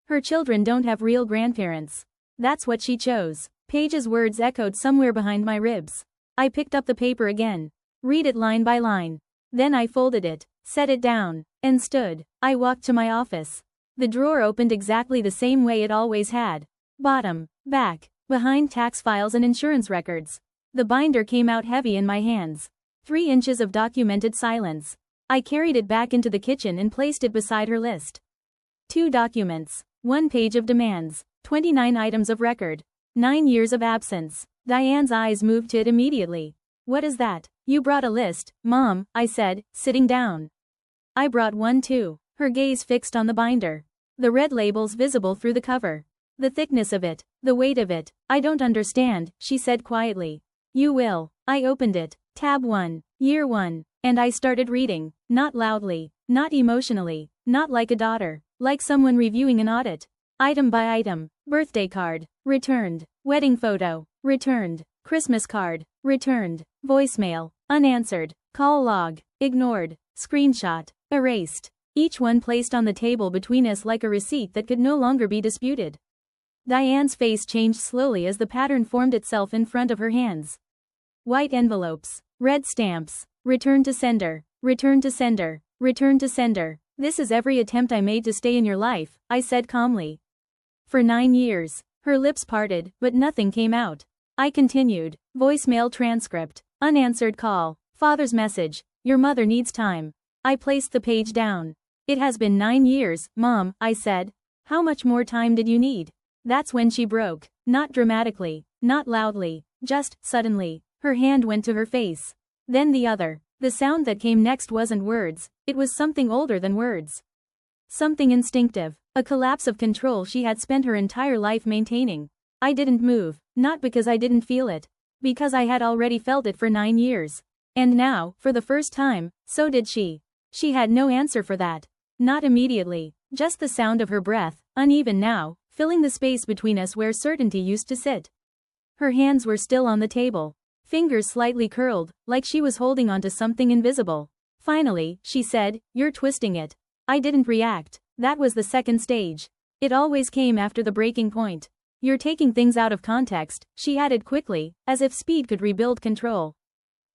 Her children don't have real grandparents. That's what she chose. Paige's words echoed somewhere behind my ribs. I picked up the paper again. Read it line by line. Then I folded it, set it down, and stood. I walked to my office. The drawer opened exactly the same way it always had. Bottom, back, behind tax files and insurance records. The binder came out heavy in my hands. 3 inches of documented silence. I carried it back into the kitchen and placed it beside her list. 2 documents. 1 page of demands. 29 items of record. 9 years of absence. Diane's eyes moved to it immediately. What is that? You brought a list, Mom, I said, sitting down. I brought one too. Her gaze fixed on the binder. The red labels visible through the cover. The thickness of it. The weight of it. I don't understand, she said quietly. You will. I opened it. Tab 1. Year 1. And I started reading. Not loudly. Not emotionally. Not like a daughter. Like someone reviewing an audit. Item by item. Birthday card. Returned. Wedding photo. Returned. Christmas card. Returned. Voicemail. Unanswered. Call log. Ignored. Screenshot. Erased. Each one placed on the table between us like a receipt that could no longer be disputed. Diane's face changed slowly as the pattern formed itself in front of her hands. White envelopes. Red stamps. Return to sender. Return to sender. Return to sender. This is every attempt I made to stay in your life, I said calmly. For 9 years. Her lips parted, but nothing came out. I continued. Voicemail transcript. Unanswered call. Father's message. Your mother needs time. I placed the page down. It has been 9 years, Mom, I said. How much more time did you need? That's when she broke. Not dramatically. Not loudly. Just, suddenly. Her hand went to her face. Then the other. The sound that came next wasn't words. It was something older than words. Something instinctive. A collapse of control she had spent her entire life maintaining. I didn't move. Not because I didn't feel it. Because I had already felt it for 9 years. And now, for the first time, so did she. She had no answer for that. Not immediately. Just the sound of her breath, uneven now, filling the space between us where certainty used to sit. Her hands were still on the table. Fingers slightly curled, like she was holding onto something invisible. Finally, she said, You're twisting it. I didn't react. That was the second stage. It always came after the breaking point. You're taking things out of context, she added quickly, as if speed could rebuild control.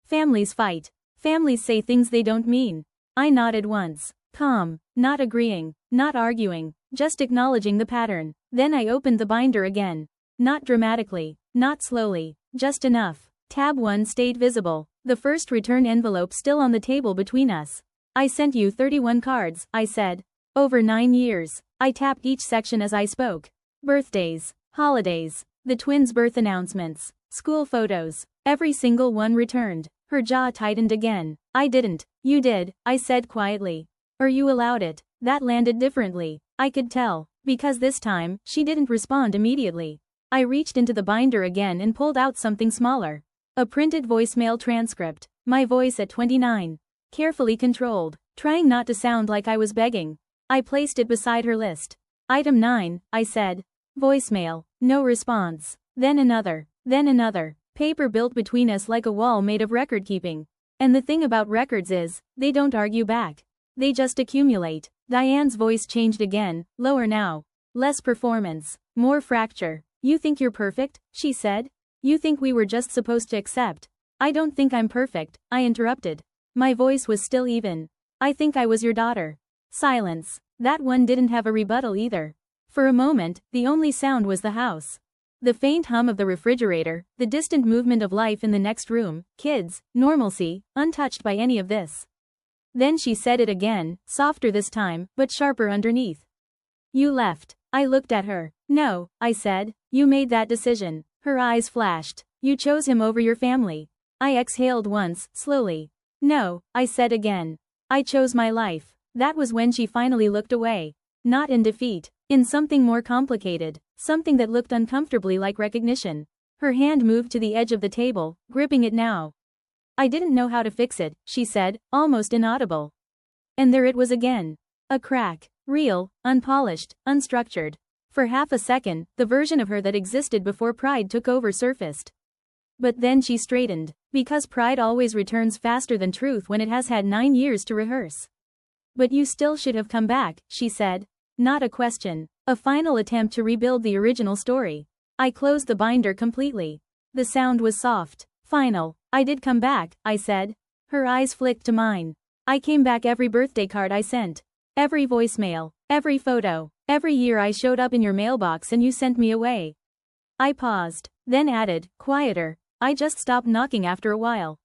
Families fight. Families say things they don't mean. I nodded once. Calm. Not agreeing. Not arguing. Just acknowledging the pattern. Then I opened the binder again. Not dramatically. Not slowly. Just enough. Tab 1 stayed visible. The first return envelope still on the table between us. I sent you 31 cards, I said. Over 9 years. I tapped each section as I spoke. Birthdays. Holidays. The twins' birth announcements. School photos. Every single one returned. Her jaw tightened again. I didn't. You did, I said quietly. Or you allowed it. That landed differently. I could tell. Because this time, she didn't respond immediately. I reached into the binder again and pulled out something smaller. A printed voicemail transcript. My voice at 29. Carefully controlled. Trying not to sound like I was begging. I placed it beside her list. Item 9, I said. Voicemail. No response. Then another. Then another. Paper built between us like a wall made of record keeping. And the thing about records is, they don't argue back. They just accumulate. Diane's voice changed again, lower now. Less performance. More fracture. You think you're perfect? She said. You think we were just supposed to accept? I don't think I'm perfect, I interrupted. My voice was still even. I think I was your daughter. Silence. That one didn't have a rebuttal either. For a moment, the only sound was the house. The faint hum of the refrigerator, the distant movement of life in the next room, kids, normalcy, untouched by any of this. Then she said it again, softer this time, but sharper underneath. You left. I looked at her. No, I said. You made that decision. Her eyes flashed. You chose him over your family. I exhaled once, slowly. No, I said again. I chose my life. That was when she finally looked away. Not in defeat. In something more complicated. Something that looked uncomfortably like recognition. Her hand moved to the edge of the table, gripping it now. I didn't know how to fix it, she said, almost inaudible. And there it was again. A crack. Real, unpolished, unstructured. For half a second, the version of her that existed before pride took over surfaced. But then she straightened. Because pride always returns faster than truth when it has had 9 years to rehearse. But you still should have come back, she said. Not a question. A final attempt to rebuild the original story. I closed the binder completely. The sound was soft. Final. I did come back, I said. Her eyes flicked to mine. I came back every birthday card I sent. Every voicemail. Every photo. Every year I showed up in your mailbox and you sent me away. I paused, then added, quieter. I just stopped knocking after a while.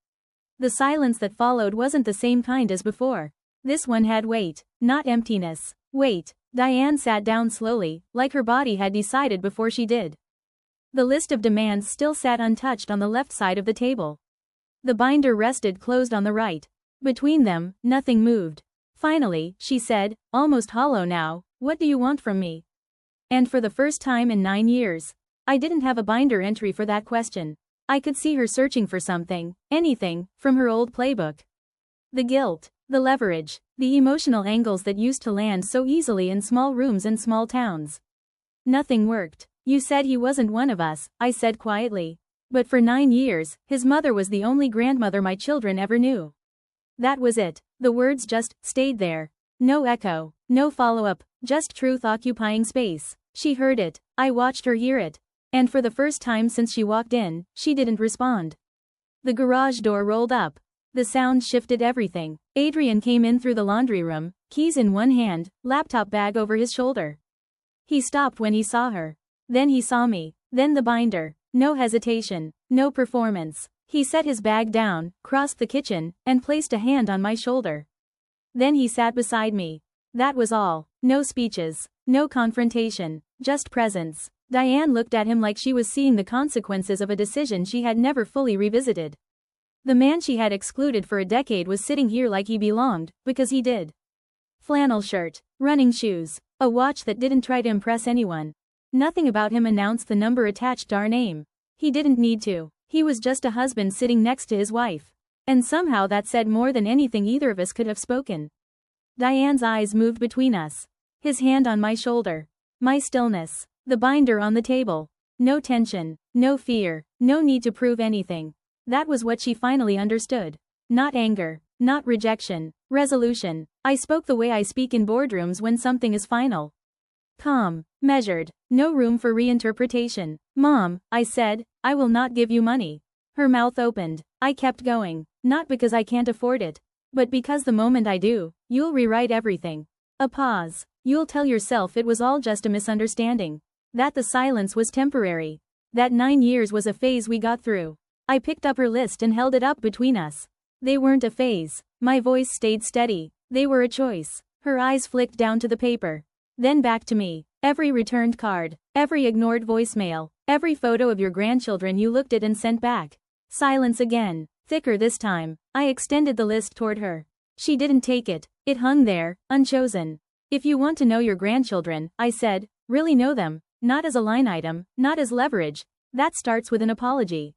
The silence that followed wasn't the same kind as before. This one had weight, not emptiness. Weight. Diane sat down slowly, like her body had decided before she did. The list of demands still sat untouched on the left side of the table. The binder rested closed on the right. Between them, nothing moved. Finally, she said, almost hollow now, what do you want from me? And for the first time in 9 years, I didn't have a binder entry for that question. I could see her searching for something, anything, from her old playbook. The guilt, the leverage, the emotional angles that used to land so easily in small rooms and small towns. Nothing worked. You said he wasn't one of us, I said quietly. But for 9 years, his mother was the only grandmother my children ever knew. That was it. The words just stayed there. No echo, no follow-up, just truth occupying space. She heard it. I watched her hear it. And for the first time since she walked in, she didn't respond. The garage door rolled up. The sound shifted everything. Adrian came in through the laundry room, keys in one hand, laptop bag over his shoulder. He stopped when he saw her. Then he saw me. Then the binder. No hesitation. No performance. He set his bag down, crossed the kitchen, and placed a hand on my shoulder. Then he sat beside me. That was all. No speeches. No confrontation. Just presence. Diane looked at him like she was seeing the consequences of a decision she had never fully revisited. The man she had excluded for a decade was sitting here like he belonged, because he did. Flannel shirt, running shoes, a watch that didn't try to impress anyone. Nothing about him announced the number attached to our name. He didn't need to. He was just a husband sitting next to his wife. And somehow that said more than anything either of us could have spoken. Diane's eyes moved between us. His hand on my shoulder. My stillness. The binder on the table. No tension. No fear. No need to prove anything. That was what she finally understood. Not anger. Not rejection. Resolution. I spoke the way I speak in boardrooms when something is final. Calm. Measured. No room for reinterpretation. Mom, I said, I will not give you money. Her mouth opened. I kept going. Not because I can't afford it. But because the moment I do, you'll rewrite everything. A pause. You'll tell yourself it was all just a misunderstanding. That the silence was temporary. That 9 years was a phase we got through. I picked up her list and held it up between us. They weren't a phase. My voice stayed steady. They were a choice. Her eyes flicked down to the paper. Then back to me. Every returned card. Every ignored voicemail. Every photo of your grandchildren you looked at and sent back. Silence again. Thicker this time. I extended the list toward her. She didn't take it. It hung there, unchosen. If you want to know your grandchildren, I said, really know them. Not as a line item, not as leverage. That starts with an apology.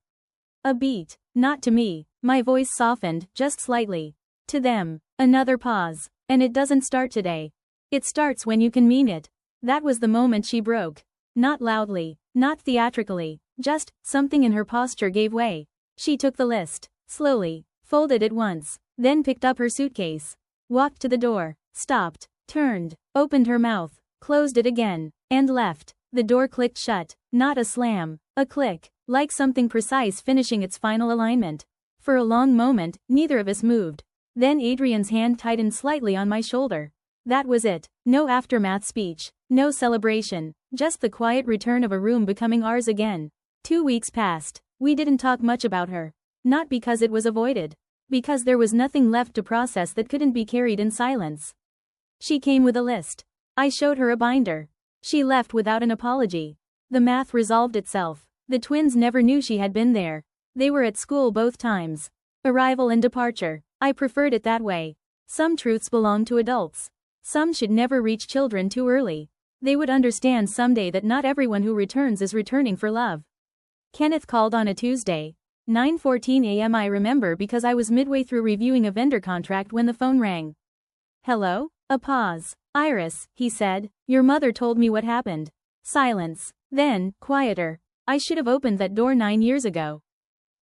A beat. Not to me. My voice softened, just slightly. To them. Another pause. And it doesn't start today. It starts when you can mean it. That was the moment she broke. Not loudly. Not theatrically. Just, something in her posture gave way. She took the list. Slowly. Folded it once. Then picked up her suitcase. Walked to the door. Stopped. Turned. Opened her mouth. Closed it again. And left. The door clicked shut. Not a slam. A click. Like something precise finishing its final alignment. For a long moment, neither of us moved. Then Adrian's hand tightened slightly on my shoulder. That was it. No aftermath speech. No celebration. Just the quiet return of a room becoming ours again. 2 weeks passed. We didn't talk much about her. Not because it was avoided. Because there was nothing left to process that couldn't be carried in silence. She came with a list. I showed her a binder. She left without an apology. The math resolved itself. The twins never knew she had been there. They were at school both times. Arrival and departure. I preferred it that way. Some truths belong to adults. Some should never reach children too early. They would understand someday that not everyone who returns is returning for love. Kenneth called on a Tuesday. 9:14 a.m. I remember because I was midway through reviewing a vendor contract when the phone rang. Hello? A pause. Iris, he said, your mother told me what happened. Silence. Then, quieter. I should have opened that door 9 years ago.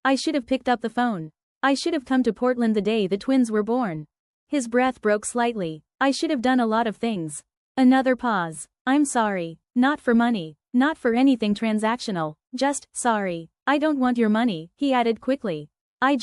I should have picked up the phone. I should have come to Portland the day the twins were born. His breath broke slightly. I should have done a lot of things. Another pause. I'm sorry. Not for money. Not for anything transactional. Just, sorry. I don't want your money, he added quickly. I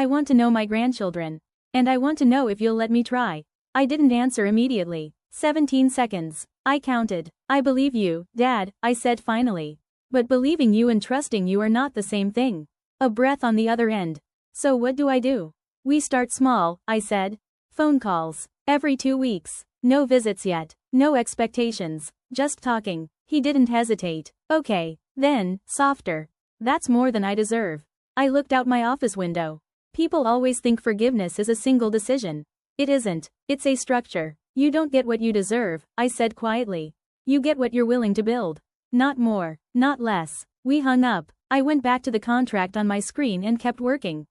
want to know my grandchildren. And I want to know if you'll let me try. I didn't answer immediately. 17 seconds. I counted. I believe you, Dad, I said finally. But believing you and trusting you are not the same thing. A breath on the other end. So what do I do? We start small, I said. Phone calls. Every 2 weeks. No visits yet. No expectations. Just talking. He didn't hesitate. Okay. Then, softer. That's more than I deserve. I looked out my office window. People always think forgiveness is a single decision. It isn't. It's a structure. You don't get what you deserve, I said quietly. You get what you're willing to build. Not more. Not less. We hung up. I went back to the contract on my screen and kept working.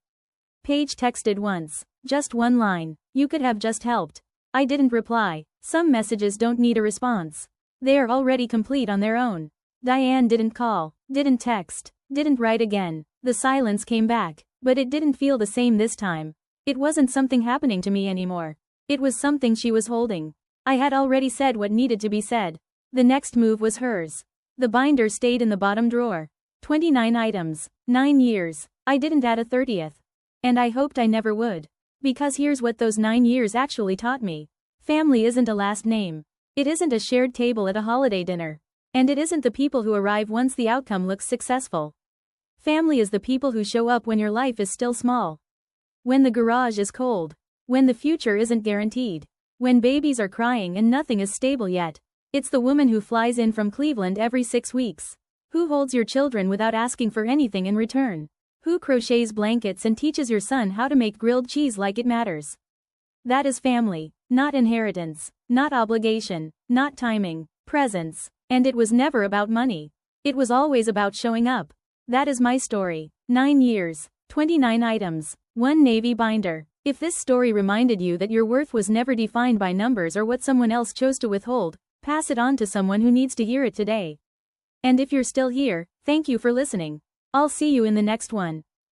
Paige texted once. Just one line. You could have just helped. I didn't reply. Some messages don't need a response. They are already complete on their own. Diane didn't call. Didn't text. Didn't write again. The silence came back. But it didn't feel the same this time. It wasn't something happening to me anymore. It was something she was holding. I had already said what needed to be said. The next move was hers. The binder stayed in the bottom drawer. 29 items. 9 years. I didn't add a 30th. And I hoped I never would. Because here's what those 9 years actually taught me. Family isn't a last name. It isn't a shared table at a holiday dinner. And it isn't the people who arrive once the outcome looks successful. Family is the people who show up when your life is still small. When the garage is cold. When the future isn't guaranteed. When babies are crying and nothing is stable yet. It's the woman who flies in from Cleveland every 6 weeks. Who holds your children without asking for anything in return. Who crochets blankets and teaches your son how to make grilled cheese like it matters. That is family. Not inheritance. Not obligation. Not timing. Presence. And it was never about money. It was always about showing up. That is my story. 9 years. 29 items. 1 navy binder. If this story reminded you that your worth was never defined by numbers or what someone else chose to withhold, pass it on to someone who needs to hear it today. And if you're still here, thank you for listening. I'll see you in the next one.